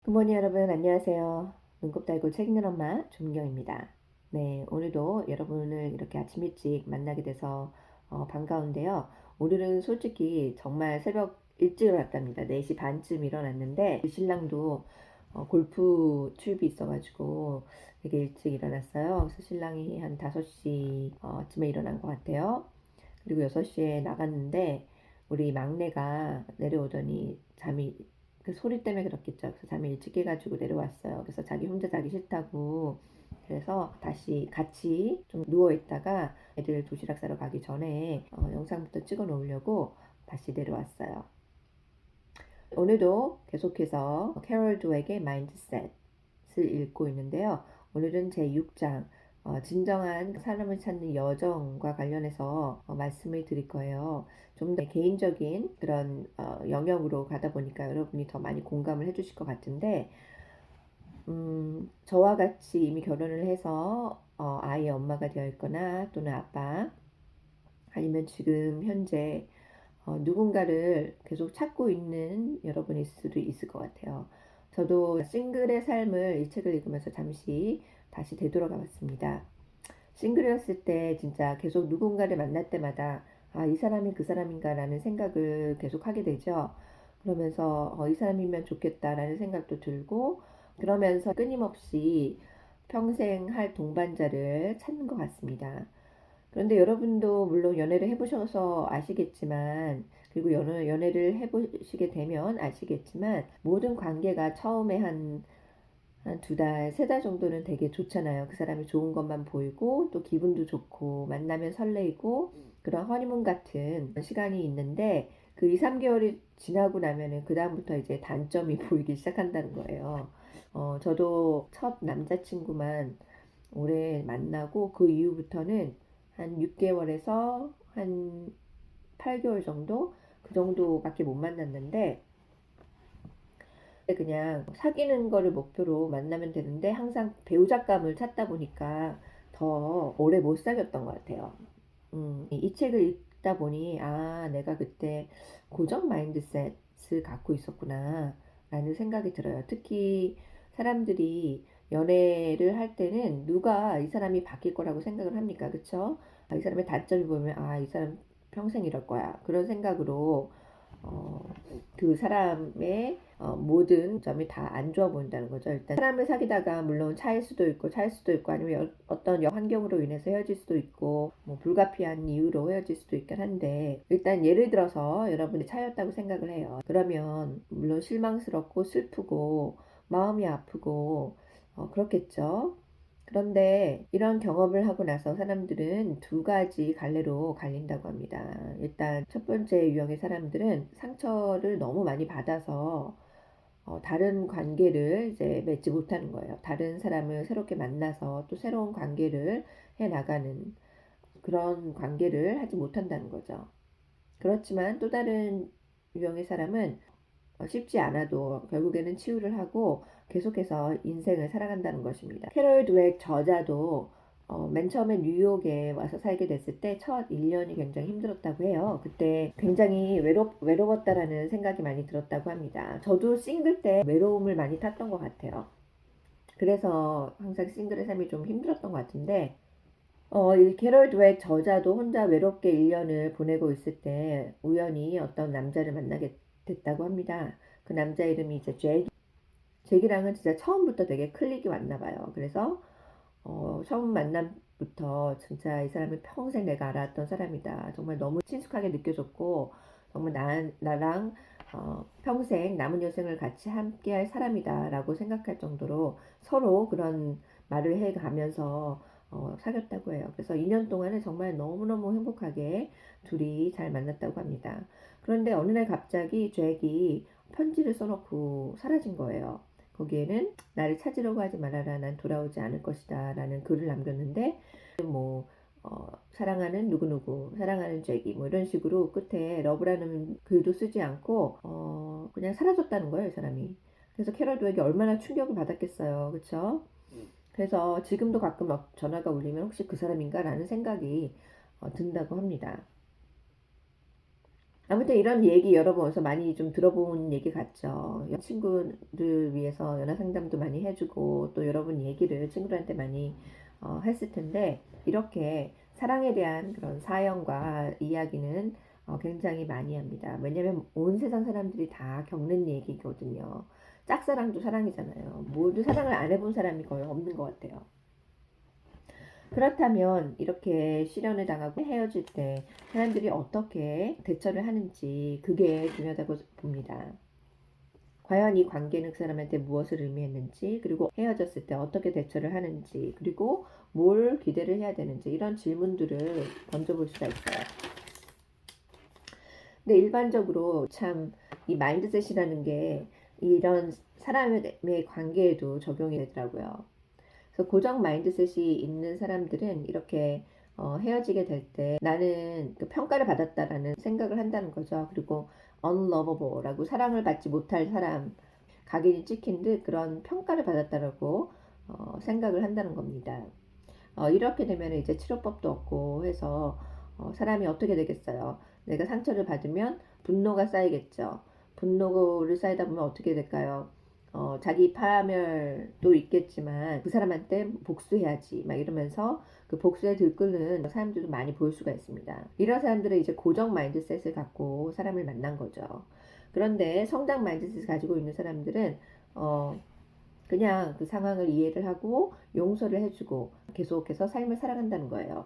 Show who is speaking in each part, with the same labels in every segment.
Speaker 1: 부모님 여러분 안녕하세요. 눈곱 달고 책 읽는 엄마 조민경입니다. 네, 오늘도 여러분을 이렇게 아침 일찍 만나게 돼서 반가운데요. 오늘은 솔직히 정말 새벽 일찍 일어났답니다. 4시 반쯤 일어났는데 신랑도 골프 투입이 있어가지고 되게 일찍 일어났어요. 그래서 신랑이 한 5시 쯤에 일어난 것 같아요. 그리고 6시에 나갔는데 우리 막내가 내려오더니 잠이 그 소리 때문에 그렇겠죠. 그래서 잠이 일찍 깨가지고 내려왔어요. 그래서 자기 혼자 자기 싫다고 그래서 다시 같이 좀 누워있다가 애들 도시락 싸러 가기 전에 영상부터 찍어 놓으려고 다시 내려왔어요. 오늘도 계속해서 캐롤 드웨이의 마인드셋을 읽고 있는데요. 오늘은 제 6장 진정한 사람을 찾는 여정과 관련해서 말씀을 드릴 거예요. 좀 더 개인적인 그런 영역으로 가다 보니까 여러분이 더 많이 공감을 해주실 것 같은데 저와 같이 이미 결혼을 해서 아이의 엄마가 되어 있거나 또는 아빠 아니면 지금 현재 누군가를 계속 찾고 있는 여러분일 수도 있을 것 같아요. 저도 싱글의 삶을 이 책을 읽으면서 잠시 다시 되돌아가 봤습니다. 싱글이었을 때 진짜 계속 누군가를 만날 때마다 이 사람이 그 사람인가라는 생각을 계속 하게 되죠. 그러면서 이 사람이면 좋겠다라는 생각도 들고 그러면서 끊임없이 평생 할 동반자를 찾는 것 같습니다. 그런데 여러분도 물론 연애를 해보셔서 아시겠지만, 그리고 연애를 해보시게 되면 아시겠지만, 모든 관계가 처음에 한 2달, 3달 정도는 되게 좋잖아요. 그 사람이 좋은 것만 보이고, 또 기분도 좋고, 만나면 설레이고, 그런 허니문 같은 시간이 있는데, 그 2, 3개월이 지나고 나면은, 그다음부터 이제 단점이 보이기 시작한다는 거예요. 저도 첫 남자친구만 오래 만나고, 그 이후부터는 한 6개월에서 한 8개월 정도? 그 정도밖에 못 만났는데, 그냥 사귀는 거를 목표로 만나면 되는데 항상 배우자감을 찾다 보니까 더 오래 못 사귀었던 것 같아요. 이 책을 읽다 보니 내가 그때 고정 마인드셋을 갖고 있었구나 라는 생각이 들어요. 특히 사람들이 연애를 할 때는 누가 이 사람이 바뀔 거라고 생각을 합니까? 그쵸? 이 사람의 단점을 보면 이 사람 평생 이럴 거야. 그런 생각으로 어, 그 사람의 모든 점이 다 안 좋아 보인다는 거죠. 일단 사람을 사귀다가 물론 차일 수도 있고 아니면 어떤 환경으로 인해서 헤어질 수도 있고 뭐 불가피한 이유로 헤어질 수도 있긴 한데 일단 예를 들어서 여러분이 차였다고 생각을 해요. 그러면 물론 실망스럽고 슬프고 마음이 아프고 그렇겠죠. 그런데 이런 경험을 하고 나서 사람들은 2가지 갈래로 갈린다고 합니다. 일단 첫 번째 유형의 사람들은 상처를 너무 많이 받아서 다른 관계를 이제 맺지 못하는 거예요. 다른 사람을 새롭게 만나서 또 새로운 관계를 해 나가는 그런 관계를 하지 못한다는 거죠. 그렇지만 또 다른 유형의 사람은 쉽지 않아도 결국에는 치유를 하고 계속해서 인생을 살아간다는 것입니다. 캐럴 드웩 저자도 맨 처음에 뉴욕에 와서 살게 됐을 때 첫 1년이 굉장히 힘들었다고 해요. 그때 굉장히 외로웠다라는 생각이 많이 들었다고 합니다. 저도 싱글 때 외로움을 많이 탔던 것 같아요. 그래서 항상 싱글의 삶이 좀 힘들었던 것 같은데 이 캐럴 드웩 저자도 혼자 외롭게 1년을 보내고 있을 때 우연히 어떤 남자를 만나게 됐다고 합니다. 그 남자 이름이 이제 잭이랑은 진짜 처음부터 되게 클릭이 왔나 봐요. 그래서 처음 만남부터 진짜 이 사람이 평생 내가 알았던 사람이다. 정말 너무 친숙하게 느껴졌고 정말 나랑 평생 남은 여생을 같이 함께 할 사람이다라고 생각할 정도로 서로 그런 말을 해가면서 사귀었다고 해요. 그래서 2년 동안은 정말 너무너무 행복하게 둘이 잘 만났다고 합니다. 그런데 어느 날 갑자기 잭이 편지를 써놓고 사라진 거예요. 거기에는 나를 찾으려고 하지 말아라. 난 돌아오지 않을 것이다. 라는 글을 남겼는데 뭐 사랑하는 누구누구 사랑하는 잭이 뭐 이런 식으로 끝에 러브라는 글도 쓰지 않고 그냥 사라졌다는 거예요. 이 사람이. 그래서 캐럴 드웨이 얼마나 충격을 받았겠어요. 그쵸? 그래서 지금도 가끔 막 전화가 울리면 혹시 그 사람인가 라는 생각이 든다고 합니다. 아무튼 이런 얘기 여러 번 어디서 많이 좀 들어본 얘기 같죠. 친구를 위해서 연애 상담도 많이 해주고 또 여러분 얘기를 친구들한테 많이 했을 텐데 이렇게 사랑에 대한 그런 사연과 이야기는 굉장히 많이 합니다. 왜냐면 온 세상 사람들이 다 겪는 얘기거든요. 짝사랑도 사랑이잖아요. 모두 사랑을 안 해본 사람이 거의 없는 것 같아요. 그렇다면 이렇게 실연을 당하고 헤어질 때 사람들이 어떻게 대처를 하는지 그게 중요하다고 봅니다. 과연 이 관계는 그 사람한테 무엇을 의미했는지, 그리고 헤어졌을 때 어떻게 대처를 하는지, 그리고 뭘 기대를 해야 되는지 이런 질문들을 던져볼 수가 있어요. 근데 일반적으로 참 이 마인드셋이라는 게 이런 사람의 관계에도 적용이 되더라고요. 그래서 고정 마인드셋이 있는 사람들은 이렇게 헤어지게 될 때 나는 그 평가를 받았다라는 생각을 한다는 거죠. 그리고 unlovable라고 사랑을 받지 못할 사람, 각인이 찍힌 듯 그런 평가를 받았다라고 생각을 한다는 겁니다. 이렇게 되면 이제 치료법도 없고 해서 사람이 어떻게 되겠어요? 내가 상처를 받으면 분노가 쌓이겠죠. 분노를 쌓이다 보면 어떻게 될까요? 자기 파멸도 있겠지만 그 사람한테 복수해야지 막 이러면서 그 복수에 들끓는 사람들도 많이 볼 수가 있습니다. 이런 사람들은 이제 고정 마인드셋을 갖고 사람을 만난 거죠. 그런데 성장 마인드셋을 가지고 있는 사람들은 그냥 그 상황을 이해를 하고 용서를 해주고 계속해서 삶을 살아간다는 거예요.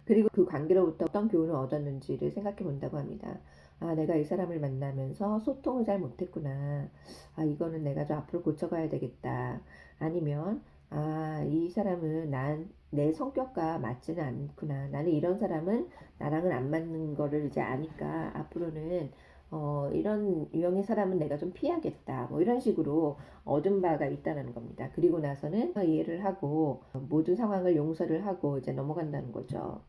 Speaker 1: 그리고 그 관계로부터 어떤 교훈을 얻었는지를 생각해 본다고 합니다. 아, 내가 이 사람을 만나면서 소통을 잘 못했구나. 아, 이거는 내가 좀 앞으로 고쳐가야 되겠다. 아니면, 아, 이 사람은 내 성격과 맞지는 않구나. 나는 이런 사람은 나랑은 안 맞는 거를 이제 아니까 앞으로는 이런 유형의 사람은 내가 좀 피하겠다. 뭐 이런 식으로 얻은 바가 있다는 겁니다. 그리고 나서는 이해를 하고 모든 상황을 용서를 하고 이제 넘어간다는 거죠.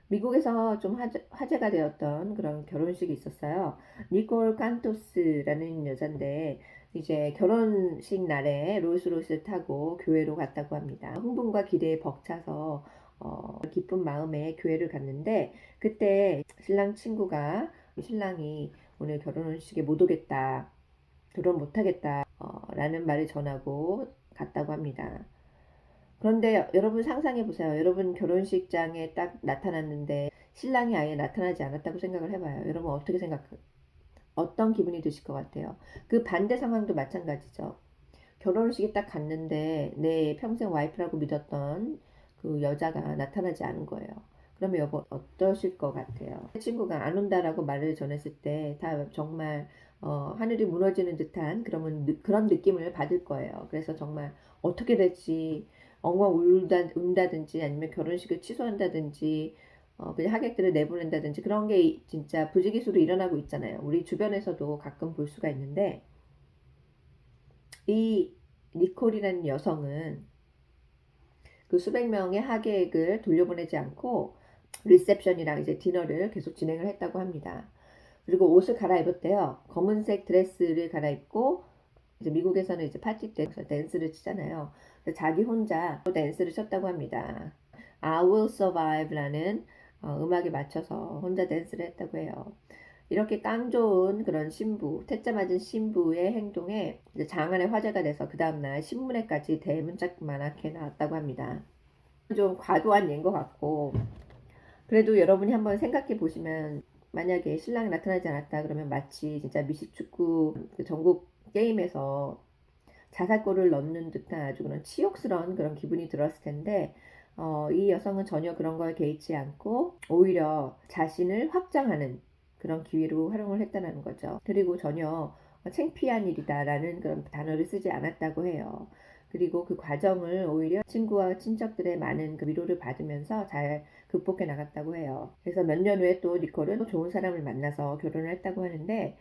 Speaker 1: 미국에서 좀 화제가 되었던 그런 결혼식이 있었어요. 니콜 칸토스라는 여잔데 이제 결혼식 날에 롤스로이스를 타고 교회로 갔다고 합니다. 흥분과 기대에 벅차서 기쁜 마음에 교회를 갔는데 그때 신랑 친구가 신랑이 오늘 결혼식에 못 오겠다, 결혼 못 하겠다 라는 말을 전하고 갔다고 합니다. 그런데 여러분 상상해 보세요. 여러분 결혼식장에 딱 나타났는데 신랑이 아예 나타나지 않았다고 생각을 해봐요. 여러분 어떤 기분이 드실 것 같아요? 그 반대 상황도 마찬가지죠. 결혼식에 딱 갔는데 내 평생 와이프라고 믿었던 그 여자가 나타나지 않은 거예요. 그러면 여보 어떠실 것 같아요? 친구가 안 온다라고 말을 전했을 때 다 정말 하늘이 무너지는 듯한 그런 느낌을 받을 거예요. 그래서 정말 어떻게 될지 엉엉 운다든지 아니면 결혼식을 취소한다든지 그냥 하객들을 내보낸다든지 그런 게 진짜 부지기수로 일어나고 있잖아요. 우리 주변에서도 가끔 볼 수가 있는데 이 니콜이라는 여성은 그 수백 명의 하객을 돌려보내지 않고 리셉션이랑 이제 디너를 계속 진행을 했다고 합니다. 그리고 옷을 갈아입었대요. 검은색 드레스를 갈아입고 이제 미국에서는 이제 파티 때 댄스를 치잖아요. 자기 혼자 댄스를 췄다고 합니다. I Will Survive라는 음악에 맞춰서 혼자 댄스를 했다고 해요. 이렇게 깡 좋은 그런 신부, 태자 맞은 신부의 행동에 이제 장안의 화제가 돼서 그 다음날 신문에까지 대문짝만하게 나왔다고 합니다. 좀 과도한 예인 것 같고 그래도 여러분이 한번 생각해 보시면 만약에 신랑이 나타나지 않았다 그러면 마치 진짜 미식축구 그 전국 게임에서 자살골을 넣는 듯한 아주 그런 치욕스러운 그런 기분이 들었을 텐데 이 여성은 전혀 그런 거에 개의치 않고 오히려 자신을 확장하는 그런 기회로 활용을 했다는 거죠. 그리고 전혀 창피한 일이다라는 그런 단어를 쓰지 않았다고 해요. 그리고 그 과정을 오히려 친구와 친척들의 많은 그 위로를 받으면서 잘 극복해 나갔다고 해요. 그래서 몇 년 후에 또 니콜은 또 좋은 사람을 만나서 결혼을 했다고 하는데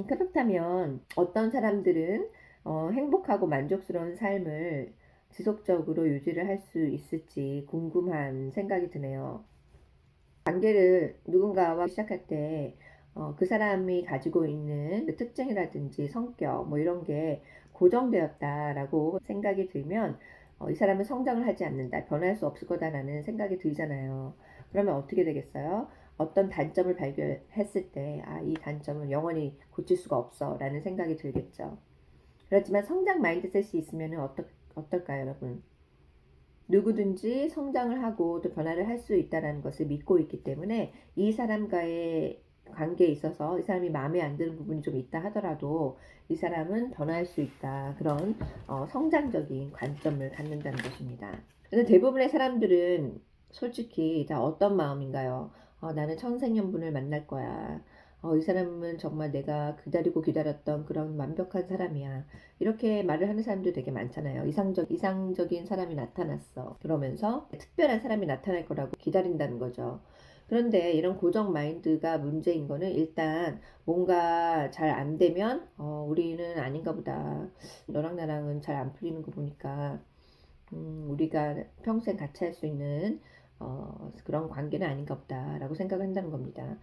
Speaker 1: 그렇다면 어떤 사람들은 행복하고 만족스러운 삶을 지속적으로 유지를 할 수 있을지 궁금한 생각이 드네요. 관계를 누군가와 시작할 때 그 사람이 가지고 있는 그 특징이라든지 성격 뭐 이런 게 고정되었다라고 생각이 들면 이 사람은 성장을 하지 않는다, 변할 수 없을 거다라는 생각이 들잖아요. 그러면 어떻게 되겠어요? 어떤 단점을 발견했을 때, 이 단점은 영원히 고칠 수가 없어 라는 생각이 들겠죠. 그렇지만 성장 마인드셋이 있으면 어떨까요, 여러분? 누구든지 성장을 하고 또 변화를 할 수 있다는 것을 믿고 있기 때문에 이 사람과의 관계에 있어서 이 사람이 마음에 안 드는 부분이 좀 있다 하더라도 이 사람은 변화할 수 있다. 그런 성장적인 관점을 갖는다는 것입니다. 그래서 대부분의 사람들은 솔직히 다 어떤 마음인가요? 나는 천생연분을 만날 거야. 이 사람은 정말 내가 기다렸던 그런 완벽한 사람이야. 이렇게 말을 하는 사람도 되게 많잖아요. 이상적인 사람이 나타났어. 그러면서 특별한 사람이 나타날 거라고 기다린다는 거죠. 그런데 이런 고정 마인드가 문제인 거는 일단 뭔가 잘 안 되면 우리는 아닌가 보다. 너랑 나랑은 잘 안 풀리는 거 보니까 우리가 평생 같이 할 수 있는 그런 관계는 아닌가 보다라고 생각을 한다는 겁니다.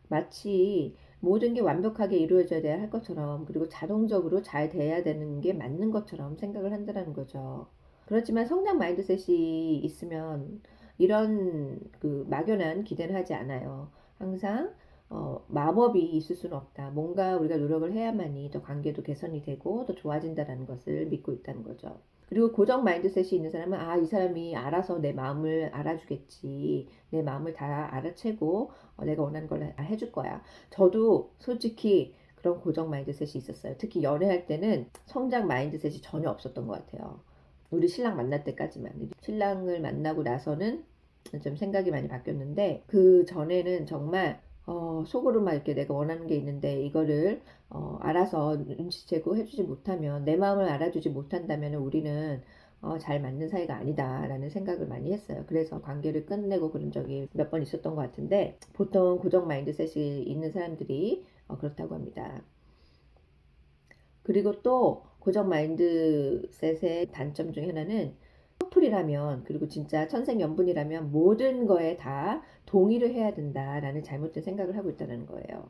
Speaker 1: 마치 모든 게 완벽하게 이루어져야 할 것처럼 그리고 자동적으로 잘 돼야 되는 게 맞는 것처럼 생각을 한다는 거죠. 그렇지만 성장 마인드셋이 있으면 이런 그 막연한 기대는 하지 않아요. 항상 마법이 있을 수는 없다. 뭔가 우리가 노력을 해야만이 더 관계도 개선이 되고 더 좋아진다는 것을 믿고 있다는 거죠. 그리고 고정 마인드셋이 있는 사람은 이 사람이 알아서 내 마음을 알아주겠지. 내 마음을 다 알아채고 내가 원하는 걸 해줄 거야. 저도 솔직히 그런 고정 마인드셋이 있었어요. 특히 연애할 때는 성장 마인드셋이 전혀 없었던 것 같아요. 우리 신랑 만날 때까지만. 신랑을 만나고 나서는 좀 생각이 많이 바뀌었는데 그 전에는 정말 속으로 막 이렇게 내가 원하는 게 있는데 이거를 알아서 눈치채고 해주지 못하면 내 마음을 알아주지 못한다면 우리는 잘 맞는 사이가 아니다라는 생각을 많이 했어요. 그래서 관계를 끝내고 그런 적이 몇 번 있었던 것 같은데 보통 고정 마인드셋이 있는 사람들이 그렇다고 합니다. 그리고 또 고정 마인드셋의 단점 중에 하나는 커플이라면 그리고 진짜 천생연분이라면 모든 거에 다 동의를 해야 된다라는 잘못된 생각을 하고 있다는 거예요.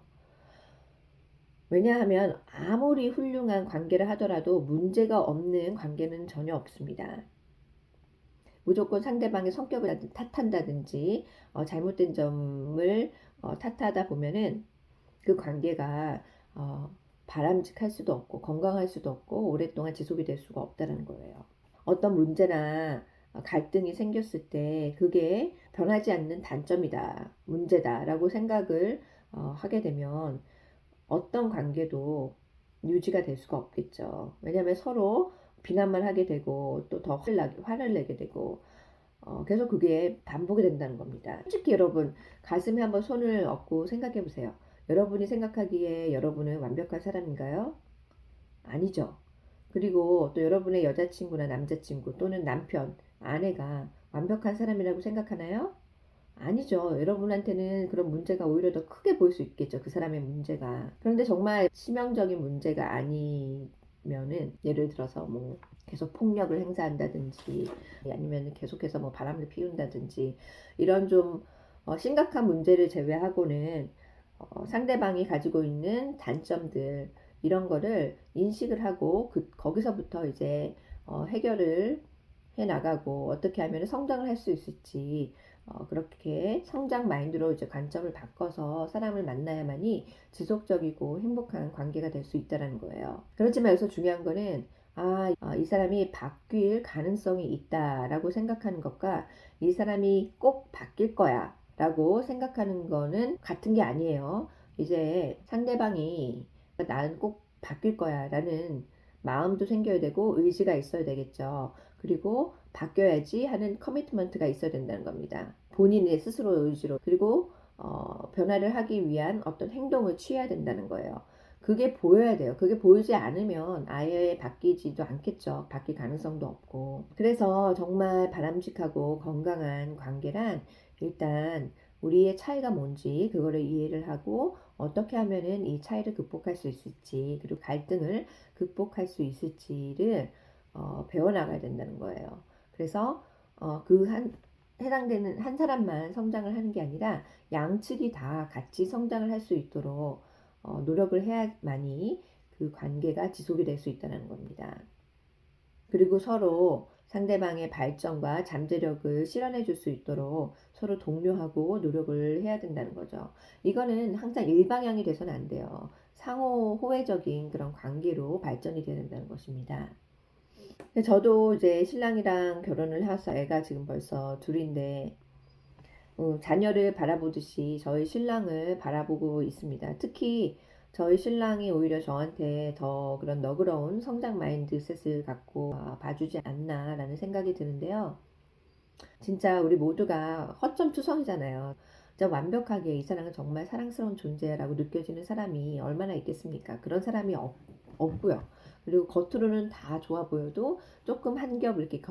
Speaker 1: 왜냐하면 아무리 훌륭한 관계를 하더라도 문제가 없는 관계는 전혀 없습니다. 무조건 상대방의 성격을 탓한다든지 잘못된 점을 탓하다 보면은 그 관계가 바람직할 수도 없고 건강할 수도 없고 오랫동안 지속이 될 수가 없다는 거예요. 어떤 문제나 갈등이 생겼을 때 그게 변하지 않는 단점이다, 문제다라고 생각을 하게 되면 어떤 관계도 유지가 될 수가 없겠죠. 왜냐하면 서로 비난만 하게 되고 또 더 화를 내게 되고 계속 그게 반복이 된다는 겁니다. 솔직히 여러분 가슴에 한번 손을 얹고 생각해 보세요. 여러분이 생각하기에 여러분은 완벽한 사람인가요? 아니죠. 그리고 또 여러분의 여자친구나 남자친구 또는 남편, 아내가 완벽한 사람이라고 생각하나요? 아니죠. 여러분한테는 그런 문제가 오히려 더 크게 보일 수 있겠죠. 그 사람의 문제가. 그런데 정말 치명적인 문제가 아니면은 예를 들어서 뭐 계속 폭력을 행사한다든지 아니면 계속해서 뭐 바람을 피운다든지 이런 좀 심각한 문제를 제외하고는 상대방이 가지고 있는 단점들 이런 거를 인식을 하고 거기서부터 이제 해결을 해 나가고 어떻게 하면 성장을 할 수 있을지 그렇게 성장 마인드로 이제 관점을 바꿔서 사람을 만나야만이 지속적이고 행복한 관계가 될 수 있다는 거예요. 그렇지만 여기서 중요한 거는 이 사람이 바뀔 가능성이 있다라고 생각하는 것과 이 사람이 꼭 바뀔 거야 라고 생각하는 거는 같은 게 아니에요. 이제 상대방이 나는 꼭 바뀔 거야 라는 마음도 생겨야 되고 의지가 있어야 되겠죠. 그리고 바뀌어야지 하는 커미트먼트가 있어야 된다는 겁니다. 본인의 스스로 의지로. 그리고 변화를 하기 위한 어떤 행동을 취해야 된다는 거예요. 그게 보여야 돼요. 그게 보이지 않으면 아예 바뀌지도 않겠죠. 바뀔 가능성도 없고. 그래서 정말 바람직하고 건강한 관계란 일단 우리의 차이가 뭔지 그거를 이해를 하고 어떻게 하면은 이 차이를 극복할 수 있을지 그리고 갈등을 극복할 수 있을지를 배워나가야 된다는 거예요. 그래서 해당되는 한 사람만 성장을 하는 게 아니라 양측이 다 같이 성장을 할 수 있도록 노력을 해야만이 그 관계가 지속이 될 수 있다는 겁니다. 그리고 서로 상대방의 발전과 잠재력을 실현해 줄 수 있도록 서로 독려하고 노력을 해야 된다는 거죠. 이거는 항상 일방향이 돼서는 안 돼요. 상호 호혜적인 그런 관계로 발전이 돼야 된다는 것입니다. 저도 이제 신랑이랑 결혼을 해서 애가 지금 벌써 둘인데 자녀를 바라보듯이 저희 신랑을 바라보고 있습니다. 특히 저희 신랑이 오히려 저한테 더 그런 너그러운 성장 마인드셋을 갖고 봐주지 않나라는 생각이 드는데요. 진짜 우리 모두가 허점투성이잖아요. 진짜 완벽하게 이 사람은 정말 사랑스러운 존재라고 느껴지는 사람이 얼마나 있겠습니까? 그런 사람이 없고요. 그리고 겉으로는 다 좋아 보여도 조금 한 겹 이렇게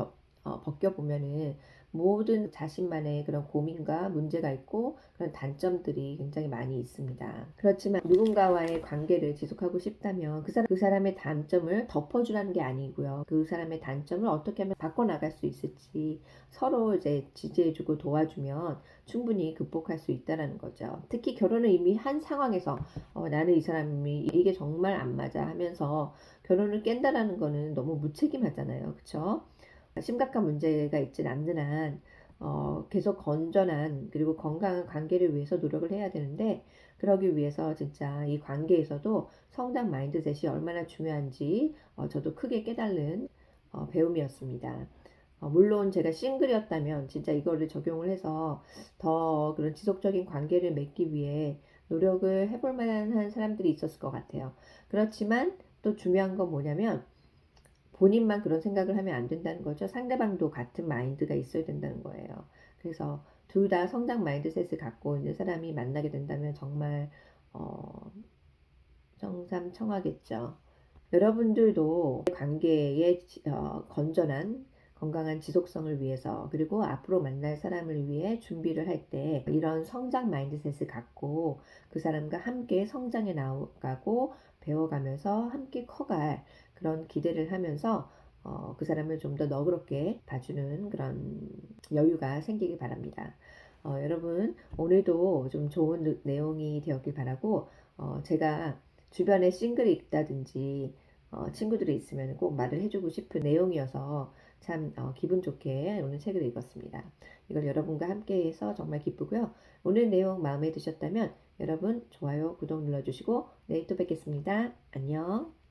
Speaker 1: 벗겨보면은 모든 자신만의 그런 고민과 문제가 있고 그런 단점들이 굉장히 많이 있습니다. 그렇지만 누군가와의 관계를 지속하고 싶다면 그 사람의 단점을 덮어주라는 게 아니고요. 그 사람의 단점을 어떻게 하면 바꿔나갈 수 있을지 서로 이제 지지해주고 도와주면 충분히 극복할 수 있다는 거죠. 특히 결혼을 이미 한 상황에서 나는 이 사람이 이게 정말 안 맞아 하면서 결혼을 깬다라는 거는 너무 무책임하잖아요. 그렇죠? 심각한 문제가 있진 않는 한 계속 건전한 그리고 건강한 관계를 위해서 노력을 해야 되는데 그러기 위해서 진짜 이 관계에서도 성장 마인드셋이 얼마나 중요한지 저도 크게 깨달은 배움이었습니다. 물론 제가 싱글이었다면 진짜 이거를 적용을 해서 더 그런 지속적인 관계를 맺기 위해 노력을 해볼 만한 사람들이 있었을 것 같아요. 그렇지만 또 중요한 건 뭐냐면 본인만 그런 생각을 하면 안 된다는 거죠. 상대방도 같은 마인드가 있어야 된다는 거예요. 그래서 둘 다 성장 마인드셋을 갖고 있는 사람이 만나게 된다면 정말 정삼청하겠죠. 여러분들도 관계의 건전한 건강한 지속성을 위해서 그리고 앞으로 만날 사람을 위해 준비를 할 때 이런 성장 마인드셋을 갖고 그 사람과 함께 성장해 나가고 배워가면서 함께 커갈 그런 기대를 하면서 그 사람을 좀 더 너그럽게 봐주는 그런 여유가 생기길 바랍니다. 여러분 오늘도 좀 좋은 내용이 되었길 바라고 제가 주변에 싱글이 있다든지 친구들이 있으면 꼭 말을 해주고 싶은 내용이어서 참 기분 좋게 오늘 책을 읽었습니다. 이걸 여러분과 함께 해서 정말 기쁘고요. 오늘 내용 마음에 드셨다면 여러분 좋아요, 구독 눌러주시고 내일 또 뵙겠습니다. 안녕.